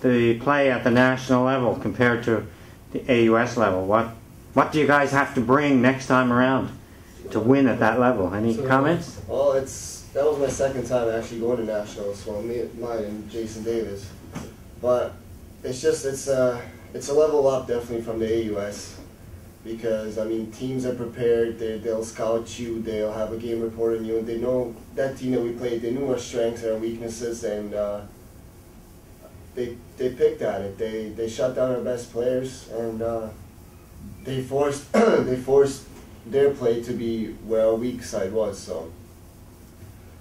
the play at the national level compared to the AUS level? What do you guys have to bring next time around to win at that level? Any comments? Well, that was my second time actually going to nationals. Well, mine and Jason Davis, but it's a level up definitely from the AUS. Because, I mean, teams are prepared, they'll scout you, they'll have a game report on you, and they know that team that we played, they knew our strengths and our weaknesses, and they picked at it. They shut down our best players, and they forced their play to be where our weak side was. So,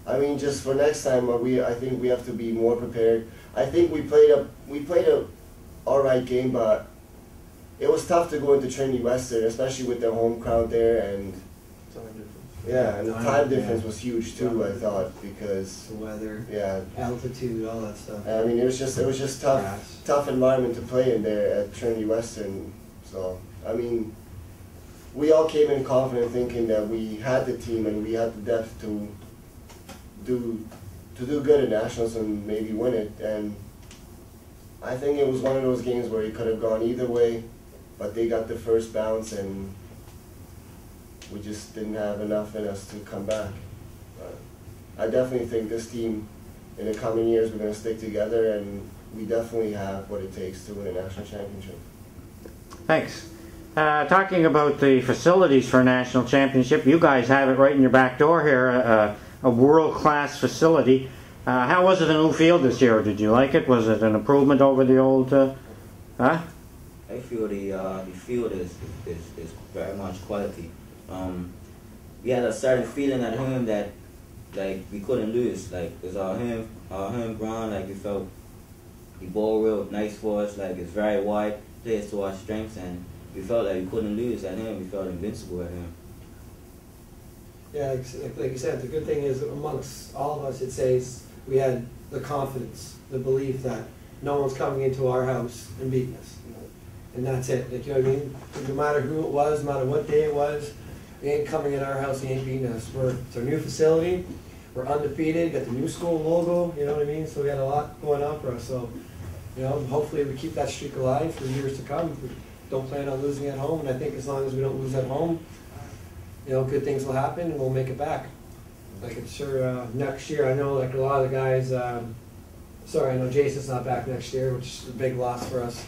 I mean, just for next time, I think we have to be more prepared. I think we played a all right game, but it was tough to go into Trinity Western, especially with their home crowd there, and and the time difference was huge too. I thought, because the weather, altitude, all that stuff. I mean, it was just tough environment to play in there at Trinity Western. So, I mean, we all came in confident, thinking that we had the team and we had the depth to do good at nationals and maybe win it. And I think it was one of those games where it could have gone either way. But they got the first bounce, and we just didn't have enough in us to come back. I definitely think this team, in the coming years, we're going to stick together, and we definitely have what it takes to win a national championship. Thanks. Talking about the facilities for a national championship, you guys have it right in your back door here, a world-class facility. How was it in New Field this year? Did you like it? Was it an improvement over the old, I feel the field is very much quality. We had a certain feeling at home that like we couldn't lose. Like it's our home ground. Like we felt the ball real nice for us. Like it's very wide, plays to our strengths, and we felt like we couldn't lose at home. We felt invincible at home. Yeah, like you said, the good thing is amongst all of us, it says we had the confidence, the belief that no one's coming into our house and beating us. And that's it. Like, you know what I mean? No matter who it was, no matter what day it was, he ain't coming in our house, he ain't beating us. It's our new facility, we're undefeated, got the new school logo, you know what I mean? So we had a lot going on for us. So, you know, hopefully we keep that streak alive for years to come. We don't plan on losing at home, and I think as long as we don't lose at home, you know, good things will happen and we'll make it back. Like it's sure next year, I know like a lot of the guys, sorry, I know Jason's not back next year, which is a big loss for us.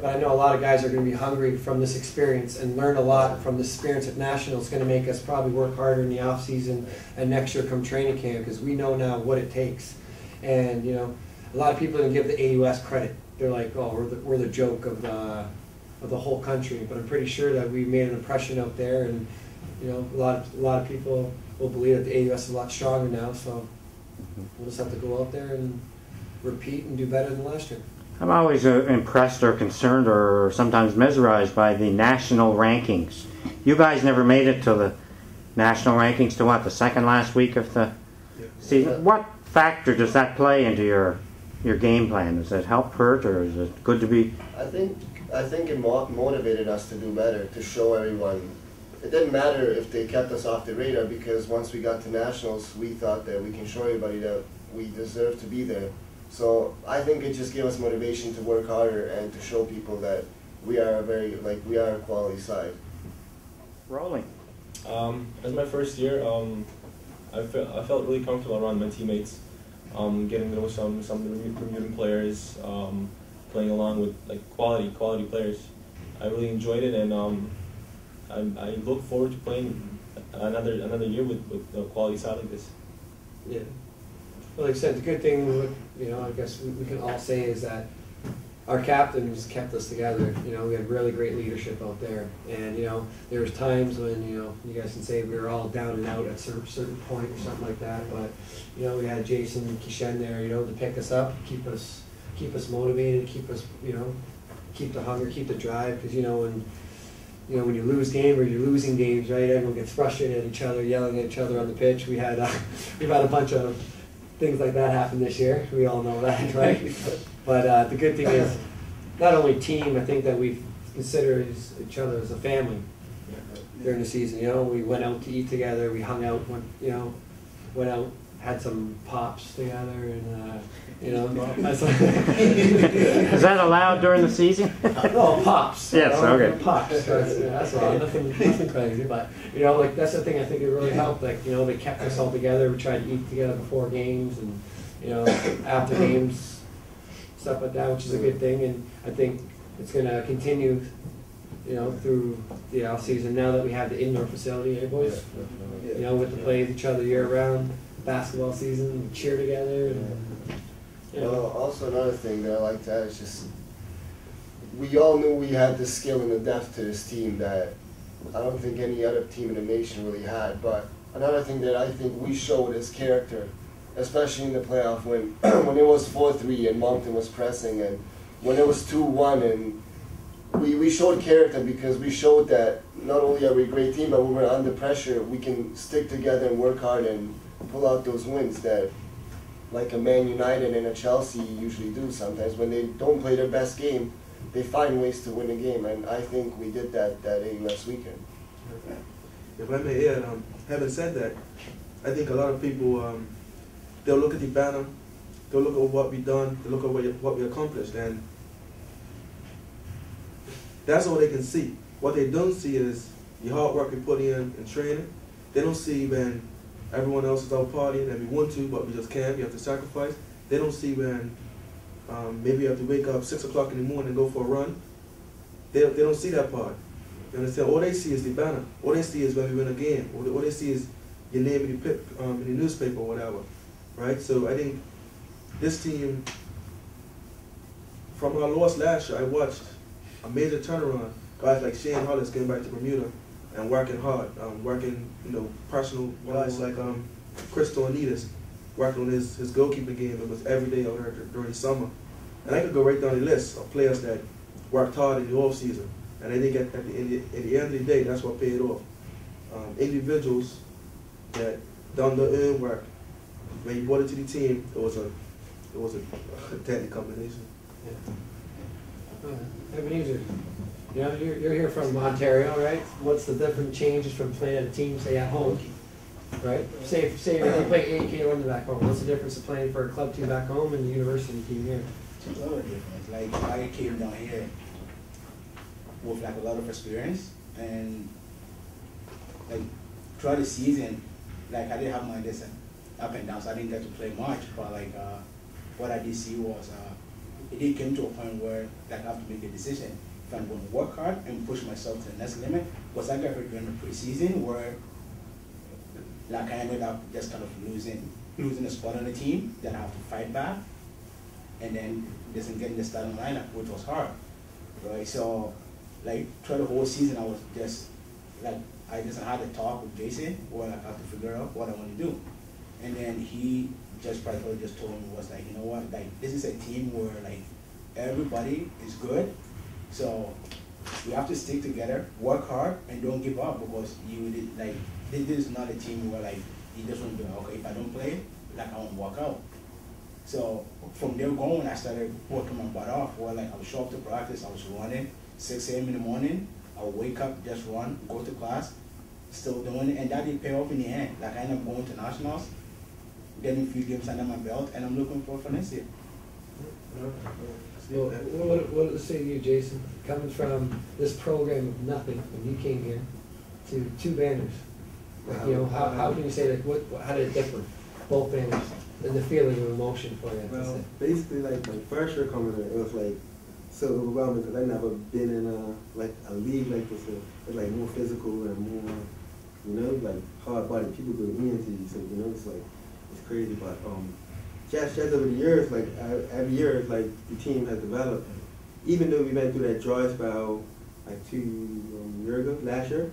But I know a lot of guys are going to be hungry from this experience and learn a lot from this experience at Nationals. It's going to make us probably work harder in the off season and next year come training camp, because we know now what it takes. And you know, a lot of people are going to give the AUS credit. They're like, oh, we're the joke of the whole country. But I'm pretty sure that we made an impression out there, and you know, a lot of people will believe that the AUS is a lot stronger now. So we'll just have to go out there and repeat and do better than last year. I'm always impressed or concerned or sometimes mesmerized by the national rankings. You guys never made it to the national rankings to what, the second last week of the season? What factor does that play into your game plan? Does it help, hurt, or is it good to be? I think it motivated us to do better, to show everyone. It didn't matter if they kept us off the radar, because once we got to nationals, we thought that we can show everybody that we deserve to be there. So I think it just gave us motivation to work harder and to show people that we are a quality side. Rolling. As my first year, I felt really comfortable around my teammates, getting to know some of the Bermudan players, playing along with like quality players. I really enjoyed it, and I look forward to playing another year with a quality side like this. Yeah. Well, like I said, the good thing, you know, I guess we can all say is that our captains kept us together. You know, we had really great leadership out there, and you know, there was times when, you know, you guys can say we were all down and out at a certain point or something like that. But you know, we had Jason and Kishen there, you know, to pick us up, keep us motivated, keep us, you know, keep the hunger, keep the drive. Because you know, when you lose games or you're losing games, right? Everyone gets frustrated at each other, yelling at each other on the pitch. We've had a bunch of things like that happen this year. We all know that, right? But the good thing is, not only team, I think that we've considered each other as a family during the season. You know, we went out to eat together, we hung out, went out had some pops together, and you know, Is that allowed during the season? no pops. Yes, okay. Pops. That's all. Nothing crazy, but you know, like that's the thing. I think it really helped. Like you know, they kept us all together. We tried to eat together before games, and you know, after games, stuff like that, which is a good thing. And I think it's going to continue, you know, through the off season. Now that we have the indoor facility, boys. You know, with to play with each other year round. Basketball season, cheer together. And, you know. Well, also another thing that I like to add is just we all knew we had the skill and the depth to this team that I don't think any other team in the nation really had. But another thing that I think we showed is character, especially in the playoff when when it was 4-3 and Moncton was pressing, and when it was 2-1, and we showed character because we showed that not only are we a great team, but when we're under pressure, we can stick together and work hard and pull out those wins that like a Man United and a Chelsea usually do sometimes. When they don't play their best game, they find ways to win a game, and I think we did that AUS weekend. If I may add, having said that, I think a lot of people, they'll look at the banner, they'll look at what we've done, they'll look at what we accomplished, and that's all they can see. What they don't see is the hard work we put in training. They don't see when everyone else is out partying and we want to, but we just can't. We have to sacrifice. They don't see when maybe you have to wake up 6 o'clock in the morning and go for a run. They don't see that part. You understand? All they see is the banner. All they see is when we win a game. All they see is your name in the newspaper or whatever, right? So I think this team, from our loss last year, I watched a major turnaround. Guys like Shane Hollis getting back to Bermuda and working hard, working, you know, personal guys like Chris Tornides, working on his goalkeeping game. It was every day out there during the summer. And I could go right down the list of players that worked hard in the off season. And I think at the end of the day, that's what paid off. Individuals that done the earn work. When you brought it to the team, it was a deadly combination. Ebenezer, you know, you're here from Ontario, right? What's the different changes from playing at a team, say at home, right? Say you play AK1 back home. What's the difference of playing for a club team back home and the university team here? It's a lot of difference. Like I came down here with like a lot of experience, and like throughout the season, like I didn't have my this up and down, so I didn't get to play much. But like what I did see was it did came to a point where like I have to make a decision if I'm going to work hard and push myself to the next limit. Because I got hurt during the preseason where like I ended up just kind of losing a spot on the team that I have to fight back, and then just getting the starting lineup, which was hard, right? So like throughout the whole season, I was just like I just had a talk with Jason where like I had to figure out what I want to do, and then he just practically just told me was like, you know what, like this is a team where like everybody is good, so we have to stick together, work hard, and don't give up, because you did, like this is not a team where like you just want to be like, okay, if I don't play, like I won't walk out. So from there going, I started working my butt off. Where like I would show up to practice, I was running 6 a.m. in the morning. I would wake up, just run, go to class, still doing it, and that did pay off in the end. Like I ended up going to nationals, getting a few games under my belt, and I'm looking forward for next year. Well, what does it say to you, Jason? Coming from this program of nothing when you came here to 2 banners, like, you know, how can you say that? How did it differ, both banners, and the feeling of emotion for you? Well, basically, like my first year coming in, it was like so overwhelming because I never been in like a league like this. It's like more physical and more, you know, like hard body. People go into you, so you know, it's like it's crazy. But just over the years, like every year, like the team has developed. Even though we went through that dry spell like 2 years ago, last year,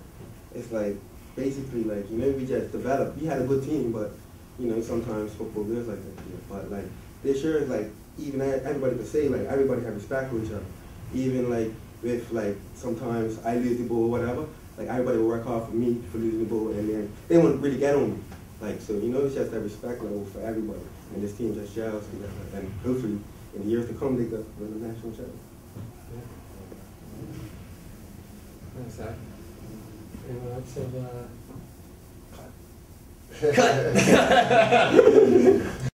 it's like basically like, you know, we just developed. We had a good team, but you know, sometimes football goes like that. You know? But like this year, it's like even everybody could say like everybody have respect for each other. Even like with like sometimes I lose the ball or whatever, like everybody will work hard for me for losing the ball, and then they won't really get on me. Like, so you know, it's just that respect level for everybody, and this team just gels together, and hopefully in the years to come they go win the national title. Thanks, Zach. Anyone else have Cut.